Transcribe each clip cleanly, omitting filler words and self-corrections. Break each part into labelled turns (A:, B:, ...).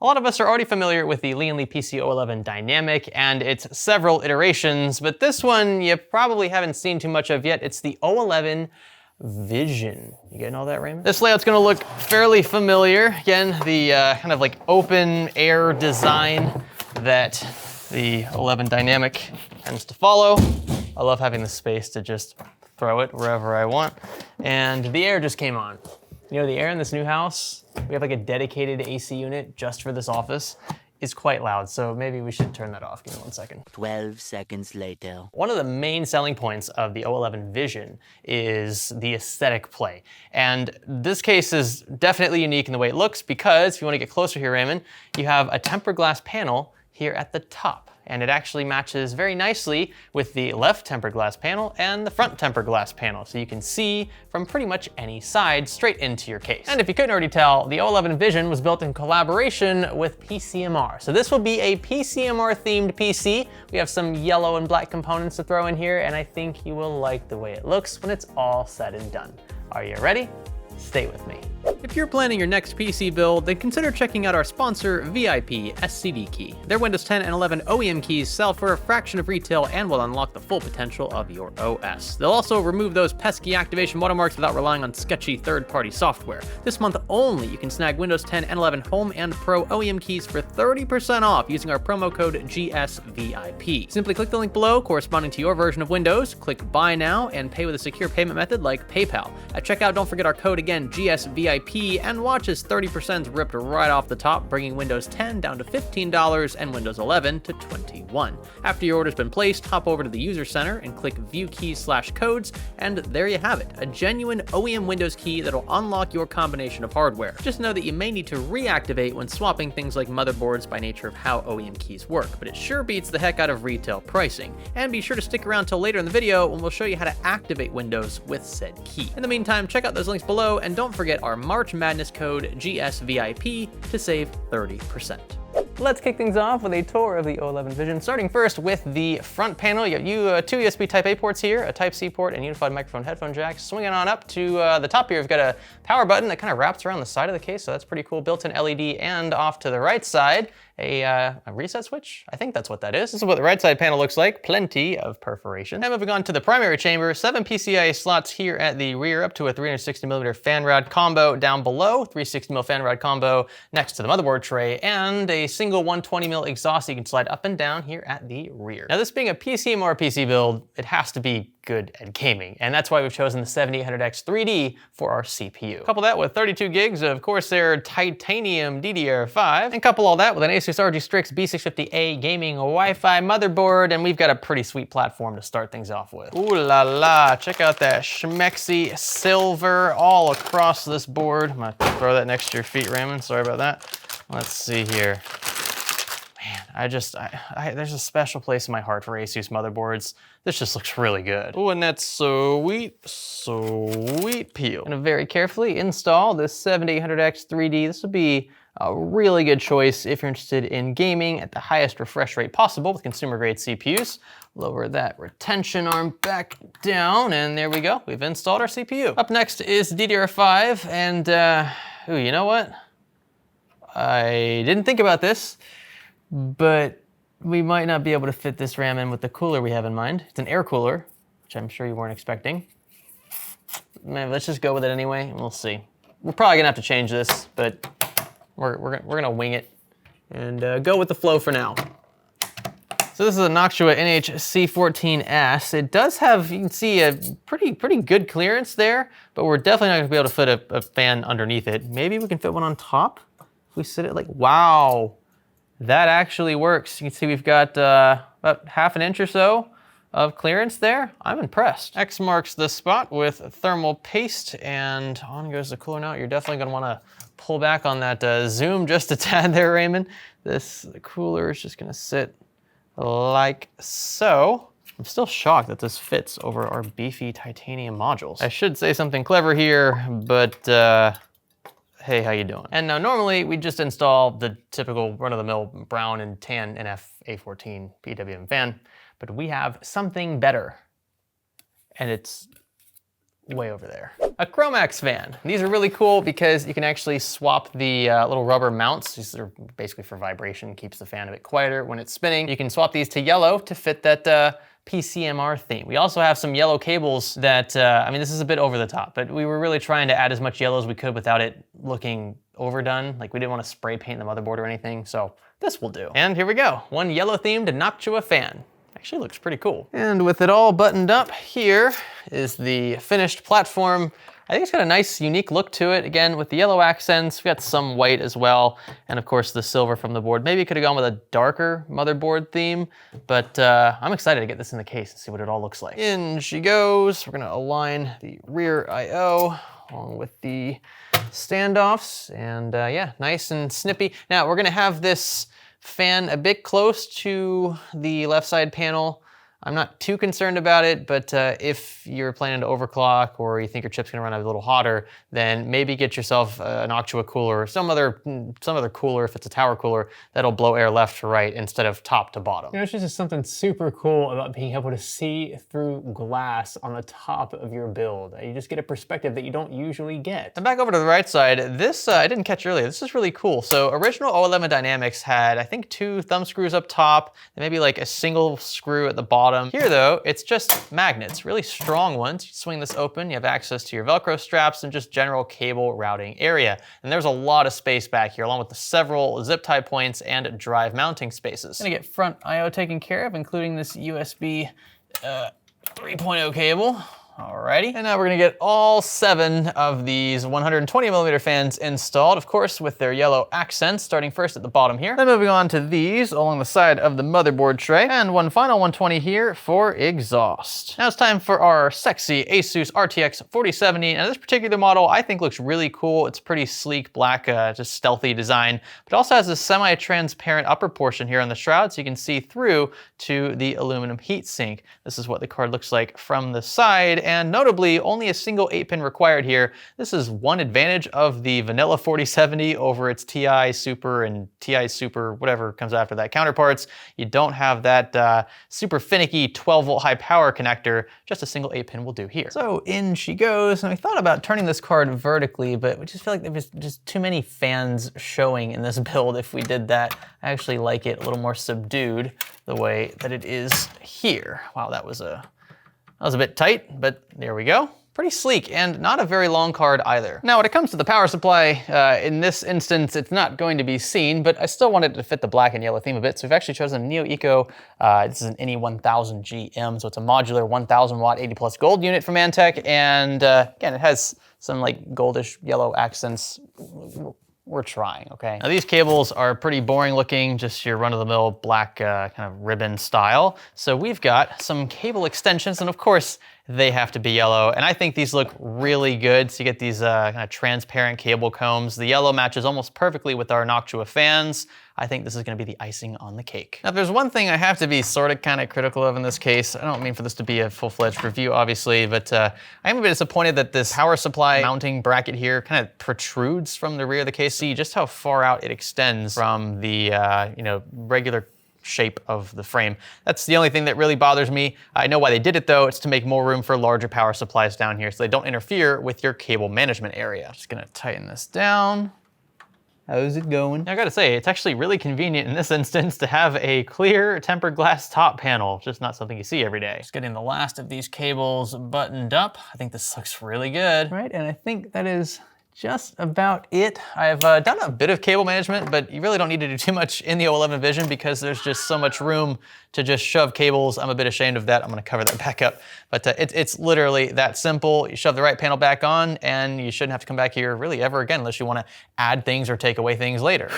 A: A lot of us are already familiar with the Lian Li PC-O11 Dynamic and its several iterations, but this one you probably haven't seen too much of yet. It's the O11 Vision. You getting all that, Raymond? This layout's gonna look fairly familiar. Again, the kind of like open air design that the O11 Dynamic tends to follow. I love having the space to just throw it wherever I want. And the air just came on. You know, the air in this new house, we have like a dedicated AC unit just for this office, is quite loud, so maybe we should turn that off. Give me 1 second.
B: 12 seconds later.
A: One of the main selling points of the O11 Vision is the aesthetic play. And this case is definitely unique in the way it looks because, if you want to get closer here, Raymond, you have a tempered glass panel here at the top. And it actually matches very nicely with the left tempered glass panel and the front tempered glass panel. So you can see from pretty much any side straight into your case. And if you couldn't already tell, the O11 Vision was built in collaboration with PCMR. So this will be a PCMR themed PC. We have some yellow and black components to throw in here, and I think you will like the way it looks when it's all said and done. Are you ready? Stay with me. If you're planning your next PC build, then consider checking out our sponsor, VIP SCD Key. Their Windows 10 and 11 OEM keys sell for a fraction of retail and will unlock the full potential of your OS. They'll also remove those pesky activation watermarks without relying on sketchy third-party software. This month only, you can snag Windows 10 and 11 Home and Pro OEM keys for 30% off using our promo code GSVIP. Simply click the link below corresponding to your version of Windows, click Buy Now, and pay with a secure payment method like PayPal. At checkout, don't forget our code again, GSVIP, and watch as 30% ripped right off the top, bringing Windows 10 down to $15 and Windows 11 to $21. After your order's been placed, hop over to the User Center and click View Keys/Codes, and there you have it, a genuine OEM Windows key that'll unlock your combination of hardware. Just know that you may need to reactivate when swapping things like motherboards by nature of how OEM keys work, but it sure beats the heck out of retail pricing. And be sure to stick around till later in the video when we'll show you how to activate Windows with said key. In the meantime, check out those links below, and don't forget our March Madness code GSVIP to save 30%. Let's kick things off with a tour of the O11 Vision, starting first with the front panel. You have two USB Type-A ports here, a Type-C port, and unified microphone headphone jack. Swinging on up to the top here, we've got a power button that kind of wraps around the side of the case, so that's pretty cool. Built-in LED, and off to the right side, a reset switch. I think that's what that is. This is what the right side panel looks like. Plenty of perforation. And moving on to the primary chamber, 7 PCIe slots here at the rear, up to a 360mm fan rod combo down below, 360mm fan rod combo next to the motherboard tray, and a single 120mm exhaust you can slide up and down here at the rear. Now, this being a PCMR PC build, it has to be good at gaming, and that's why we've chosen the 7800X 3D for our CPU. Couple that with 32 gigs of Corsair titanium DDR5, and couple all that with an Asus RG Strix B650A gaming Wi-Fi motherboard, and we've got a pretty sweet platform to start things off with. Ooh la la, check out that schmexy silver all across this board. I'm gonna throw that next to your feet, Raymond, sorry about that. Let's see here. Man, there's a special place in my heart for Asus motherboards. This just looks really good. Oh, and that's sweet peel. Gonna very carefully install this 7800X 3D. This would be a really good choice if you're interested in gaming at the highest refresh rate possible with consumer grade CPUs. Lower that retention arm back down, and there we go. We've installed our CPU. Up next is DDR5, and ooh, you know what? I didn't think about this, but we might not be able to fit this RAM in with the cooler we have in mind. It's an air cooler, which I'm sure you weren't expecting. Man, let's just go with it anyway, and we'll see. We're probably gonna have to change this, but we're gonna wing it and go with the flow for now. So this is a Noctua NHC14S. It does have, you can see, a pretty good clearance there, but we're definitely not gonna be able to fit a fan underneath it. Maybe we can fit one on top if we sit it like, wow. That actually works. You can see we've got about ½ an inch or so of clearance there. I'm impressed. X marks the spot with thermal paste, and on goes the cooler now. You're definitely gonna wanna pull back on that zoom just a tad there, Raymond. The cooler is just gonna sit like so. I'm still shocked that this fits over our beefy titanium modules. I should say something clever here, but hey, how you doing? And now normally we just install the typical run-of-the-mill brown and tan NF A14 PWM fan, but we have something better. And it's way over there. A Chromax fan. These are really cool because you can actually swap the little rubber mounts. These are basically for vibration, keeps the fan a bit quieter when it's spinning. You can swap these to yellow to fit that PCMR theme. We also have some yellow cables that, I mean, this is a bit over the top, but we were really trying to add as much yellow as we could without it looking overdone. Like we didn't want to spray paint the motherboard or anything, so this will do. And here we go, one yellow themed Noctua fan. Actually looks pretty cool. And with it all buttoned up, here is the finished platform. I think it's got a nice, unique look to it. Again, with the yellow accents, we got some white as well. And of course, the silver from the board. Maybe it could have gone with a darker motherboard theme, but I'm excited to get this in the case and see what it all looks like. In she goes. We're gonna align the rear I/O along with the standoffs. And yeah, nice and snippy. Now, we're gonna have this fan a bit close to the left side panel. I'm not too concerned about it, but if you're planning to overclock or you think your chip's gonna run a little hotter, then maybe get yourself an Noctua cooler or some other cooler, if it's a tower cooler, that'll blow air left to right instead of top to bottom.
C: You know, it's just something super cool about being able to see through glass on the top of your build. You just get a perspective that you don't usually get.
A: And back over to the right side, this I didn't catch earlier. This is really cool. So original O11 Dynamics had, I think, 2 thumb screws up top, and maybe like a single screw at the bottom. Here though, it's just magnets, really strong ones. You swing this open, you have access to your Velcro straps and just general cable routing area. And there's a lot of space back here, along with the several zip tie points and drive mounting spaces. Gonna get front I/O taken care of, including this USB 3.0 cable. Alrighty, and now we're gonna get all 7 of these 120mm fans installed, of course, with their yellow accents, starting first at the bottom here. Then moving on to these along the side of the motherboard tray, and one final 120 here for exhaust. Now it's time for our sexy Asus RTX 4070, and this particular model I think looks really cool. It's pretty sleek, black, just stealthy design, but it also has a semi-transparent upper portion here on the shroud, so you can see through to the aluminum heatsink. This is what the card looks like from the side, and notably, only a single 8-pin required here. This is one advantage of the vanilla 4070 over its TI Super and TI Super, whatever comes after that counterparts. You don't have that super finicky 12-volt high power connector. Just a single 8-pin will do here. So in she goes, and we thought about turning this card vertically, but we just feel like there was just too many fans showing in this build if we did that. I actually like it a little more subdued the way that it is here. Wow, that was a bit tight, but there we go. Pretty sleek and not a very long card either. Now, when it comes to the power supply, in this instance, it's not going to be seen, but I still wanted to fit the black and yellow theme a bit. So we've actually chosen Neo Eco. This is an NE1000 GM, so it's a modular 1000 watt 80 plus gold unit from Antec. And again, it has some like goldish yellow accents. We're trying, okay? Now these cables are pretty boring looking, just your run-of-the-mill black kind of ribbon style. So we've got some cable extensions, and of course, they have to be yellow. And I think these look really good. So you get these kind of transparent cable combs. The yellow matches almost perfectly with our Noctua fans. I think this is gonna be the icing on the cake. Now, if there's one thing I have to be sort of kind of critical of in this case, I don't mean for this to be a full-fledged review, obviously, but I am a bit disappointed that this power supply mounting bracket here kind of protrudes from the rear of the case. See just how far out it extends from the regular shape of the frame. That's the only thing that really bothers me. I know why they did it though. It's to make more room for larger power supplies down here so they don't interfere with your cable management area. Just gonna tighten this down. How's it going? Now, I gotta say, it's actually really convenient in this instance to have a clear tempered glass top panel, just not something you see every day. Just getting the last of these cables buttoned up. I think this looks really good. Right, and I think that is just about it. I've done a bit of cable management, but you really don't need to do too much in the O11 Vision because there's just so much room to just shove cables. I'm a bit ashamed of that. I'm gonna cover that back up. But it's literally that simple. You shove the right panel back on and you shouldn't have to come back here really ever again unless you wanna add things or take away things later.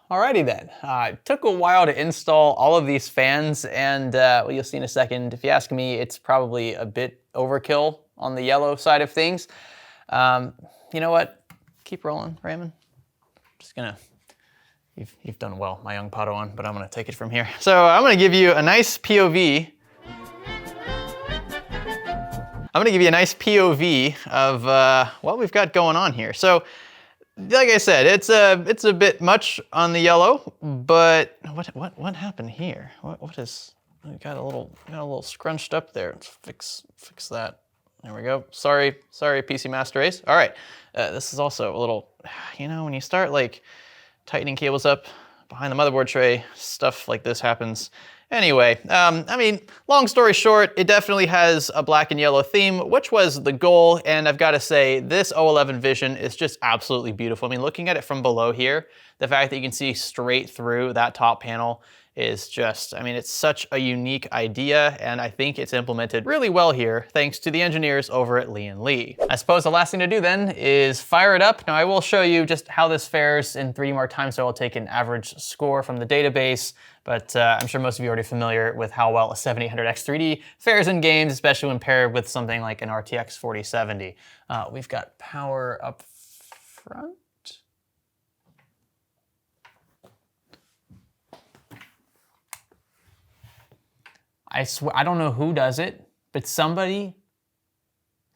A: Alrighty then, it took a while to install all of these fans and well, you'll see in a second. If you ask me, it's probably a bit overkill on the yellow side of things. You know what? Keep rolling, Raymond. Just gonna, you've done well, my young Padawan, but I'm gonna take it from here. So I'm gonna give you a nice POV. I'm gonna give you a nice POV of what we've got going on here. So, like I said, it's a bit much on the yellow, but what happened here? What is? Got a little scrunched up there. Let's fix that. There we go. Sorry, PC Master Race. All right, this is also a little, you know, when you start like tightening cables up behind the motherboard tray, stuff like this happens. Anyway, I mean, long story short, it definitely has a black and yellow theme, which was the goal, and I've got to say, this O11 Vision is just absolutely beautiful. I mean, looking at it from below here, the fact that you can see straight through that top panel is just, I mean, it's such a unique idea, and I think it's implemented really well here, thanks to the engineers over at Lian Li. I suppose the last thing to do then is fire it up. Now I will show you just how this fares in 3D Mark Time, so I'll take an average score from the database, but I'm sure most of you are already familiar with how well a 7800X 3D fares in games, especially when paired with something like an RTX 4070. We've got power up front. I swear, I don't know who does it, but somebody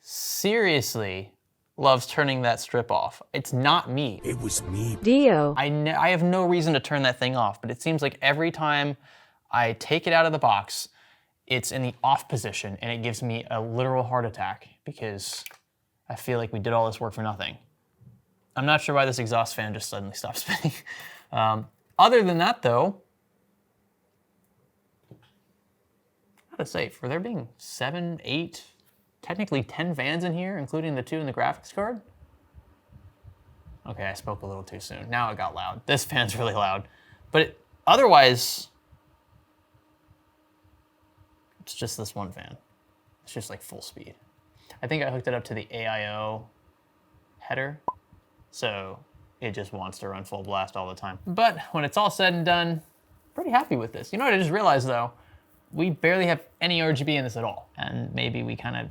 A: seriously loves turning that strip off. It's not me.
D: It was me.
E: Dio.
A: I have no reason to turn that thing off, but it seems like every time I take it out of the box, it's in the off position, and it gives me a literal heart attack because I feel like we did all this work for nothing. I'm not sure why this exhaust fan just suddenly stopped spinning. Other than that, though, I gotta say, for there being 7, 8, technically 10 fans in here, including the 2 in the graphics card. Okay, I spoke a little too soon. Now it got loud. This fan's really loud. But otherwise, it's just this one fan. It's just like full speed. I think I hooked it up to the AIO header, so it just wants to run full blast all the time. But when it's all said and done, pretty happy with this. You know what I just realized though? We barely have any RGB in this at all. And maybe we kind of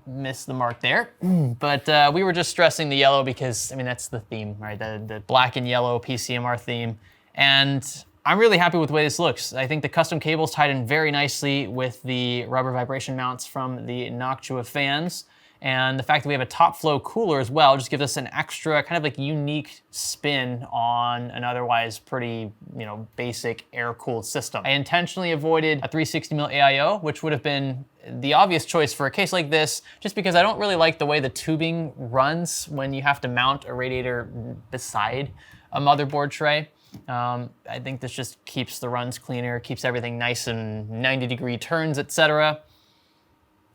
A: missed the mark there. But we were just stressing the yellow because, I mean, that's the theme, right? The black and yellow PCMR theme. And I'm really happy with the way this looks. I think the custom cables tied in very nicely with the rubber vibration mounts from the Noctua fans. And the fact that we have a top flow cooler as well just gives us an extra kind of like unique spin on an otherwise pretty, you know, basic air-cooled system. I intentionally avoided a 360mm AIO, which would have been the obvious choice for a case like this, just because I don't really like the way the tubing runs when you have to mount a radiator beside a motherboard tray. I think this just keeps the runs cleaner, keeps everything nice and 90-degree turns, etc.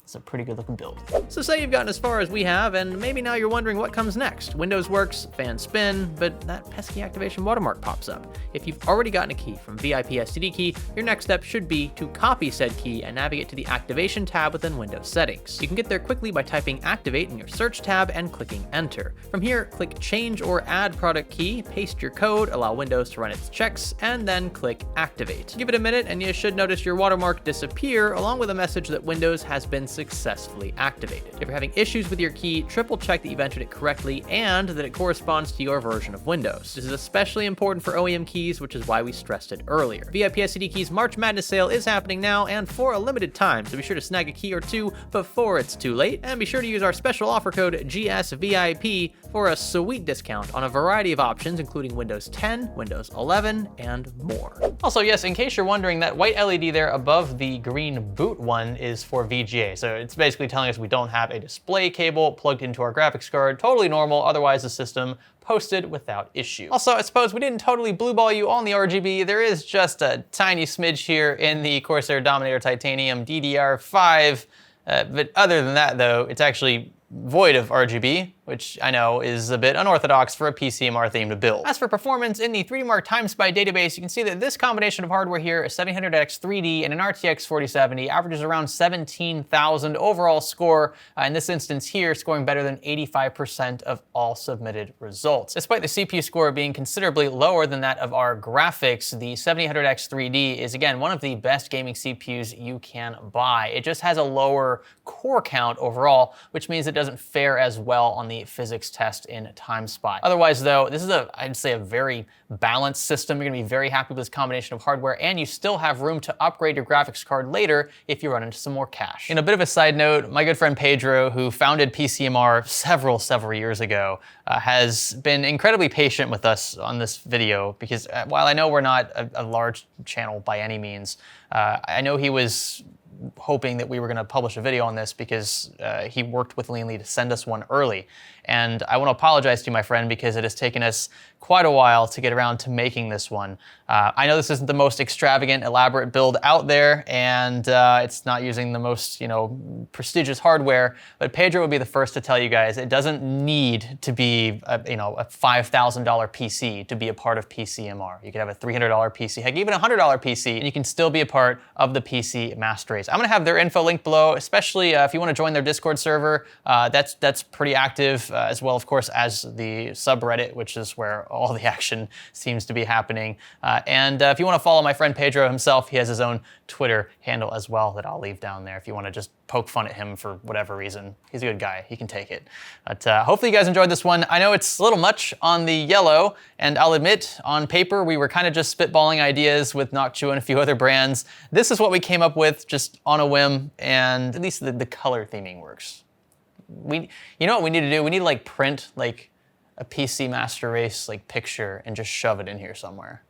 A: It's a pretty good looking build. So say you've gotten as far as we have, and maybe now you're wondering what comes next. Windows works, fans spin, but that pesky activation watermark pops up. If you've already gotten a key from VIP STD key, your next step should be to copy said key and navigate to the activation tab within Windows settings. You can get there quickly by typing activate in your search tab and clicking enter. From here, click change or add product key, paste your code, allow Windows to run its checks, and then click activate. Give it a minute and you should notice your watermark disappear along with a message that Windows has been successfully activated. If you're having issues with your key, triple check that you've entered it correctly and that it corresponds to your version of Windows. This is especially important for OEM keys, which is why we stressed it earlier. VIP STD Keys March Madness sale is happening now and for a limited time, so be sure to snag a key or two before it's too late, and be sure to use our special offer code GSVIP for a sweet discount on a variety of options, including Windows 10, Windows 11, and more. Also, yes, in case you're wondering, that white LED there above the green boot one is for VGA, so it's basically telling us we don't have a display cable plugged into our graphics card. Totally normal, otherwise the system posted without issue. Also, I suppose we didn't totally blue ball you on the RGB. There is just a tiny smidge here in the Corsair Dominator Titanium DDR5, but other than that though, it's actually void of RGB, which I know is a bit unorthodox for a PCMR themed build. As for performance, in the 3D Mark Time Spy database, you can see that this combination of hardware here, a 7800X 3D and an RTX 4070, averages around 17,000 overall score, in this instance here, scoring better than 85% of all submitted results. Despite the CPU score being considerably lower than that of our graphics, the 7800X 3D is again one of the best gaming CPUs you can buy. It just has a lower core count overall, which means it doesn't fare as well on the physics test in Time Spy. Otherwise though, this is I'd say a very balanced system. You're gonna be very happy with this combination of hardware, and you still have room to upgrade your graphics card later if you run into some more cash. In a bit of a side note, my good friend Pedro, who founded PCMR several years ago, has been incredibly patient with us on this video because while I know we're not a large channel by any means, I know he was hoping that we were gonna publish a video on this because he worked with Lian Li to send us one early. And I wanna apologize to you, my friend, because it has taken us quite a while to get around to making this one. I know this isn't the most extravagant, elaborate build out there, and it's not using the most, prestigious hardware, but Pedro would be the first to tell you guys it doesn't need to be a $5,000 PC to be a part of PCMR. You could have a $300 PC, heck, even a $100 PC, and you can still be a part of the PC Master Race. I'm gonna have their info linked below, especially if you wanna join their Discord server. That's pretty active, as well, of course, as the subreddit, which is where all the action seems to be happening. And if you wanna follow my friend Pedro himself, he has his own Twitter handle as well that I'll leave down there if you wanna just poke fun at him for whatever reason. He's a good guy, he can take it. But hopefully you guys enjoyed this one. I know it's a little much on the yellow, and I'll admit, on paper, we were kind of just spitballing ideas with Noctua and a few other brands. This is what we came up with just on a whim, and at least the color theming works. You know what we need to do? We need to like print like a PC Master Race like picture and just shove it in here somewhere.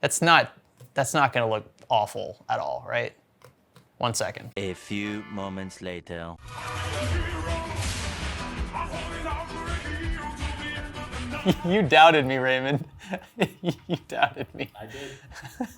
A: That's not gonna look awful at all, right? 1 second.
B: A few moments later.
A: You doubted me, Raymond. You doubted me.
D: I did.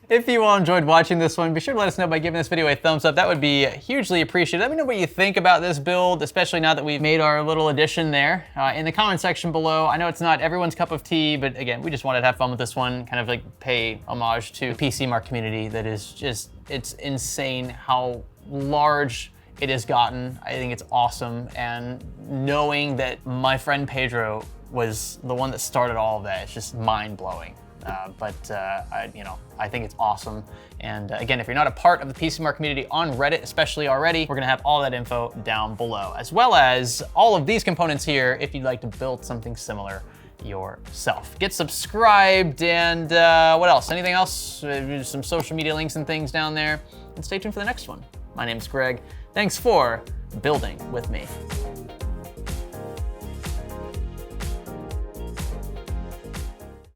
A: If you all enjoyed watching this one, be sure to let us know by giving this video a thumbs up. That would be hugely appreciated. Let me know what you think about this build, especially now that we've made our little addition there in the comment section below. I know it's not everyone's cup of tea, but again, we just wanted to have fun with this one, kind of like pay homage to the PCMR community that is just, it's insane how large it has gotten. I think it's awesome, and knowing that my friend Pedro was the one that started all of that, it's just mind-blowing. I think it's awesome. And again, if you're not a part of the PCMR community on Reddit, especially already, we're gonna have all that info down below, as well as all of these components here if you'd like to build something similar yourself. Get subscribed, and what else? Anything else? Some social media links and things down there. And stay tuned for the next one. My name's Greg. Thanks for building with me.